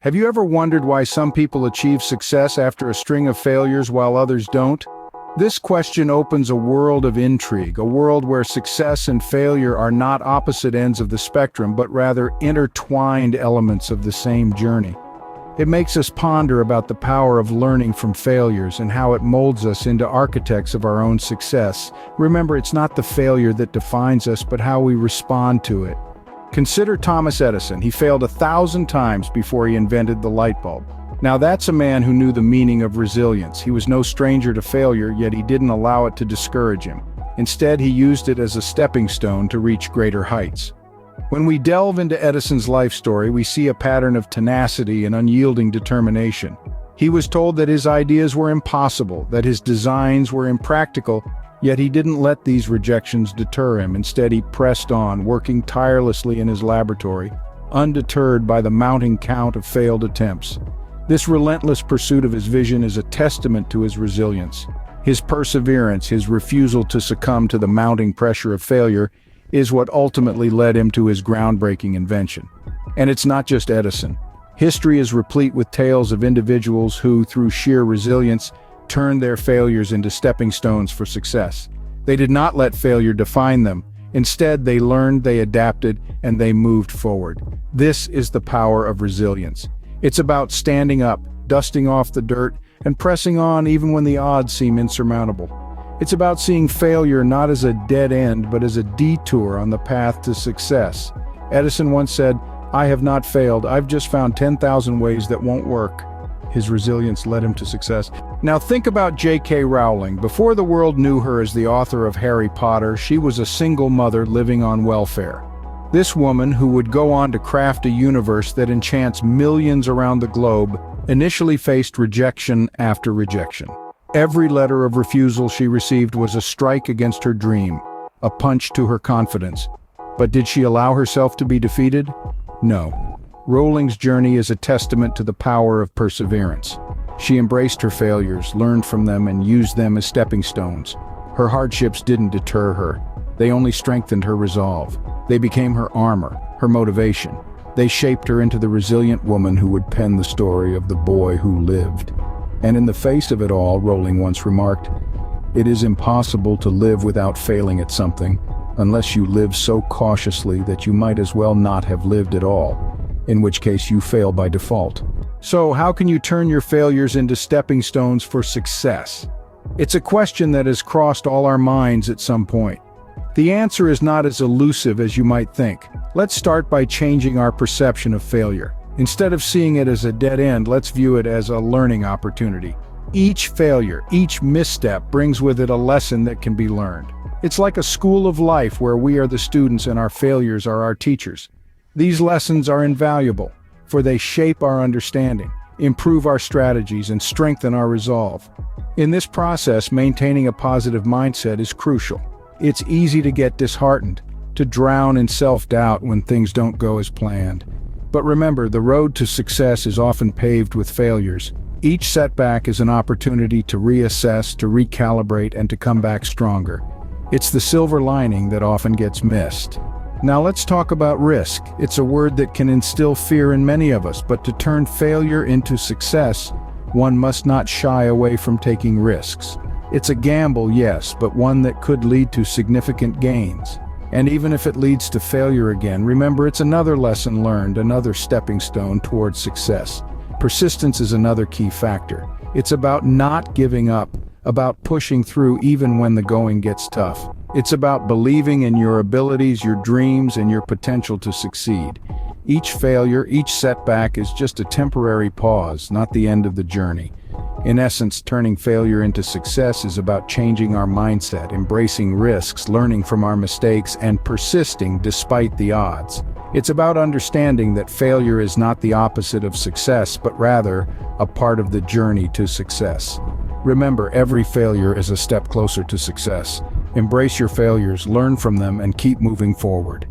Have you ever wondered why some people achieve success after a string of failures while others don't? This question opens a world of intrigue, a world where success and failure are not opposite ends of the spectrum, but rather intertwined elements of the same journey. It makes us ponder about the power of learning from failures and how it molds us into architects of our own success. Remember, it's not the failure that defines us, but how we respond to it. Consider Thomas Edison. He failed 1,000 times before he invented the light bulb. Now that's a man who knew the meaning of resilience. He was no stranger to failure, yet he didn't allow it to discourage him. Instead, he used it as a stepping stone to reach greater heights. When we delve into Edison's life story, we see a pattern of tenacity and unyielding determination. He was told that his ideas were impossible, that his designs were impractical, yet he didn't let these rejections deter him. Instead, he pressed on, working tirelessly in his laboratory, undeterred by the mounting count of failed attempts. This relentless pursuit of his vision is a testament to his resilience. His perseverance, his refusal to succumb to the mounting pressure of failure, is what ultimately led him to his groundbreaking invention. And it's not just Edison. History is replete with tales of individuals who, through sheer resilience, turned their failures into stepping stones for success. They did not let failure define them. Instead, they learned, they adapted, and they moved forward. This is the power of resilience. It's about standing up, dusting off the dirt, and pressing on even when the odds seem insurmountable. It's about seeing failure not as a dead end, but as a detour on the path to success. Edison once said, "I have not failed, I've just found 10,000 ways that won't work." His resilience led him to success. Now think about J.K. Rowling. Before the world knew her as the author of Harry Potter, she was a single mother living on welfare. This woman, who would go on to craft a universe that enchants millions around the globe, initially faced rejection after rejection. Every letter of refusal she received was a strike against her dream, a punch to her confidence. But did she allow herself to be defeated? No. Rowling's journey is a testament to the power of perseverance. She embraced her failures, learned from them, and used them as stepping stones. Her hardships didn't deter her. They only strengthened her resolve. They became her armor, her motivation. They shaped her into the resilient woman who would pen the story of the boy who lived. And in the face of it all, Rowling once remarked, "It is impossible to live without failing at something, unless you live so cautiously that you might as well not have lived at all, in which case you fail by default." So how can you turn your failures into stepping stones for success? It's a question that has crossed all our minds at some point. The answer is not as elusive as you might think. Let's start by changing our perception of failure. Instead of seeing it as a dead end, let's view it as a learning opportunity. Each failure, each misstep brings with it a lesson that can be learned. It's like a school of life where we are the students and our failures are our teachers. These lessons are invaluable, for they shape our understanding, improve our strategies, and strengthen our resolve. In this process, maintaining a positive mindset is crucial. It's easy to get disheartened, to drown in self-doubt when things don't go as planned. But remember, the road to success is often paved with failures. Each setback is an opportunity to reassess, to recalibrate, and to come back stronger. It's the silver lining that often gets missed. Now let's talk about risk. It's a word that can instill fear in many of us, but to turn failure into success, one must not shy away from taking risks. It's a gamble, yes, but one that could lead to significant gains. And even if it leads to failure again, remember, it's another lesson learned, another stepping stone towards success. Persistence is another key factor. It's about not giving up, about pushing through even when the going gets tough. It's about believing in your abilities, your dreams, and your potential to succeed. Each failure, each setback is just a temporary pause, not the end of the journey. In essence, turning failure into success is about changing our mindset, embracing risks, learning from our mistakes, and persisting despite the odds. It's about understanding that failure is not the opposite of success, but rather a part of the journey to success. Remember, every failure is a step closer to success. Embrace your failures, learn from them, and keep moving forward.